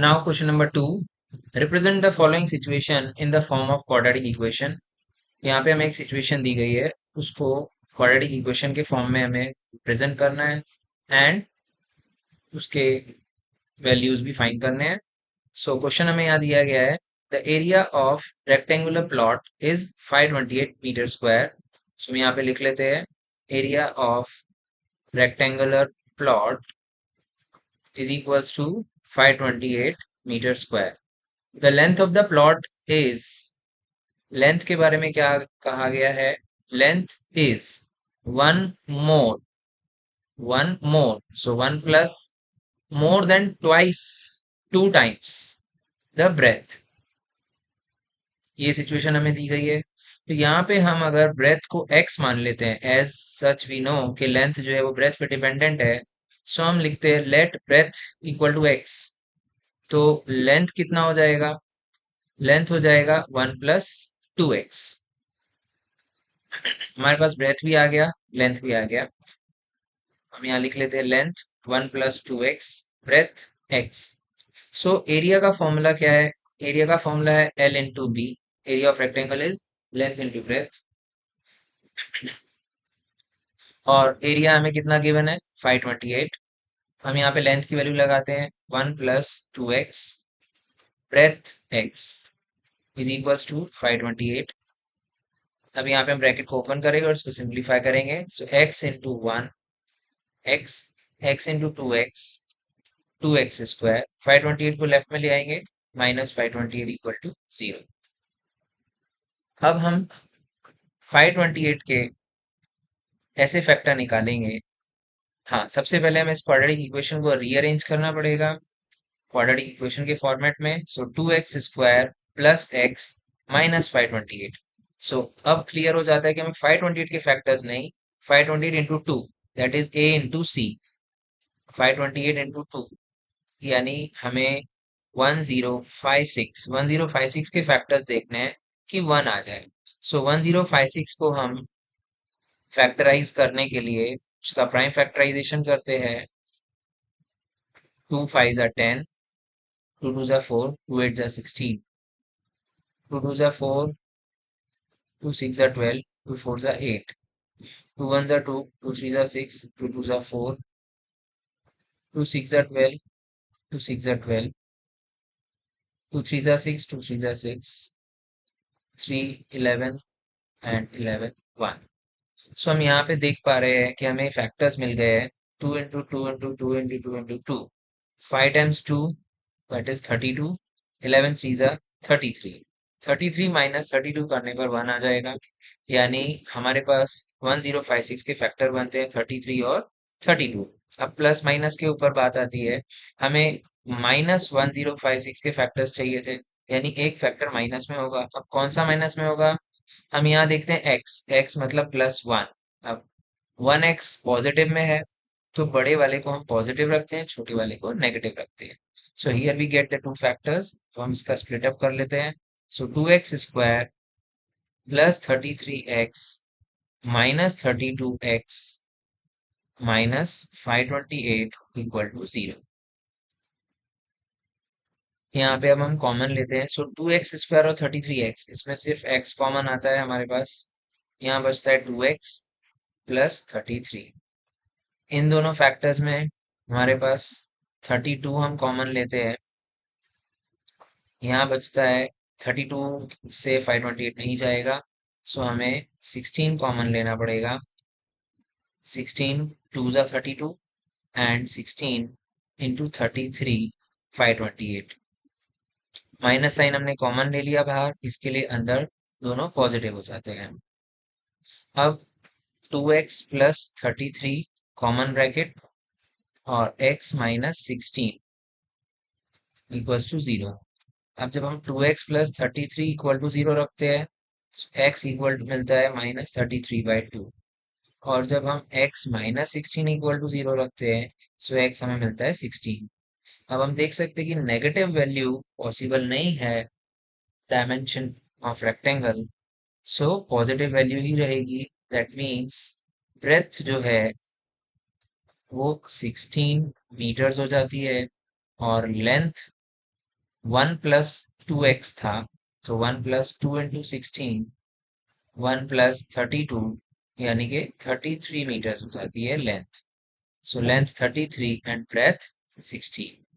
Now question number 2. Represent the following situation in the form of quadratic equation. यहाँ पे हमें एक situation दी गई है, उसको क्वाड्रेटिक इक्वेशन के फॉर्म में हमें प्रेजेंट करना है एंड उसके वैल्यूज भी फाइंड करने हैं. सो क्वेश्चन हमें यहाँ दिया गया है, the area of rectangular plot is 528 metre square. So हम यहाँ पे लिख लेते हैं, area of rectangular plot is equals to 528 meter square. The length of the plot is, length के बारे में क्या कहा गया है, length is one more so one plus more than twice, two times the breadth. ये सिचुएशन हमें दी गई है. तो यहाँ पे हम अगर ब्रेथ को x मान लेते हैं, एज सच वी नो कि लेंथ जो है वो ब्रेथ पे डिपेंडेंट है, सो हम लिखते हैं let breadth equal to x. तो लेंथ कितना हो जाएगा, लेंथ हो जाएगा 1 + 2x. हमारे पास ब्रेथ भी आ गया, लेंथ भी आ गया. हम यहाँ लिख लेते हैं length 1 + 2x, breadth x. So area का फॉर्मूला क्या है, एरिया का फॉर्मूला है L into B. Area of rectangle is length into breadth. और एरिया हमें कितना गिवन है, 528. हम यहाँ पे लेंथ की वैल्यू लगाते हैं 1 + 2x, breadth x is equals to 528. अब यहाँ पे हम ब्रैकेट को ओपन करेंगे और इसको सिंप्लीफाई करेंगे. सो x into 1 x, x into 2x, 2x square. 528 को लेफ्ट में ले आएंगे, -528 इक्वल टू 0. अब हम 528 के ऐसे फैक्टर निकालेंगे. हाँ, सबसे पहले हमें इस क्वाड्रेटिक इक्वेशन को रीअरेंज करना पड़ेगा क्वाड्रेटिक इक्वेशन के फॉर्मेट में. सो 2x square plus x minus 528. सो अब क्लियर हो जाता है कि हमें 528 के फैक्टर्स नहीं, 528 into 2, that is a into c. 528 into 2 यानी हमें 1056 के फैक्टर्स देखने हैं कि 1 आ जाए. सो 1056 को हम फैक्टराइज करने के लिए उसका प्राइम फैक्टराइजेशन करते हैं. 2 5 ज़ा 10, 2 2 ज़ा 4, 2 8 ज़ा 16, 2 2 ज़ा 4, 2 6 ज़ा 12, 2 4 ज़ा 8, 2 1 ज़ा 2, 2 3 ज़ा 6, 2 2 ज़ा 4, 2 6 ज़ा 12, 2 6 ज़ा 12, 2 3 ज़ा 6, 2 3 ज़ा 6, 3 11 एंड 11 1. सो हम यहाँ पे देख पा रहे हैं कि हमें फैक्टर्स मिल गए हैं. 2 into 2 into 2 into 2 into 2, 5 times 2 that is 32, 11 3 ज़ा 33, 33 माइनस 32 करने पर 1 आ जाएगा. यानी हमारे पास 1056 के फैक्टर बनते हैं 33 और 32. अब प्लस माइनस के ऊपर बात आती है, हमें -1056 के फैक्टर्स चाहिए थे, यानी एक फैक्टर माइनस में होगा. अब कौन सा माइनस में होगा, हम यहाँ देखते हैं x मतलब +1. अब 1x पॉजिटिव में है, तो बड़े वाले को हम पॉजिटिव रखते हैं, छोटे वाले को नेगेटिव रखते हैं. So here we get the two factors. तो हम इसका स्प्लिट अप कर लेते हैं. So 2x square plus 33x minus 32x minus 528 equal to 0. यहाँ पे अब हम कॉमन लेते हैं. सो 2x स्क्वायर और 33x, इसमें सिर्फ x कॉमन आता है हमारे पास. यहाँ बचता है 2x प्लस 33. इन दोनों फैक्टर्स में हमारे पास 32 हम कॉमन लेते हैं. यहाँ बचता है 32 से 528 नहीं जाएगा, सो हमें 16 कॉमन लेना पड़ेगा. 16 2 ज़ा 32 एंड 16 इंटू 33 528. माइनस साइन हमने कॉमन ले लिया बाहर, इसके लिए अंदर दोनों पॉजिटिव हो जाते हैं. अब 2x प्लस 33 कॉमन ब्रैकेट और x माइनस 16 इक्वल्स टू 0. अब जब हम 2x प्लस 33 इक्वल टू 0 रखते हैं, x इक्वल टू मिलता है -33/2. और जब हम x माइनस 16 इक्वल टू 0 रखते हैं, सो x हमें मिलता है 16. अब हम देख सकते हैं कि नेगेटिव वैल्यू पॉसिबल नहीं है dimension of rectangle, so positive value ही रहेगी. दैट मीन्स ब्रेथ जो है वो 16 मीटर्स हो जाती है और लेंथ 1 प्लस 2x था, तो 1 प्लस 2 into 16, 1 प्लस 32, यानी कि 33 मीटर्स हो जाती है length. So length 33 and breadth 16.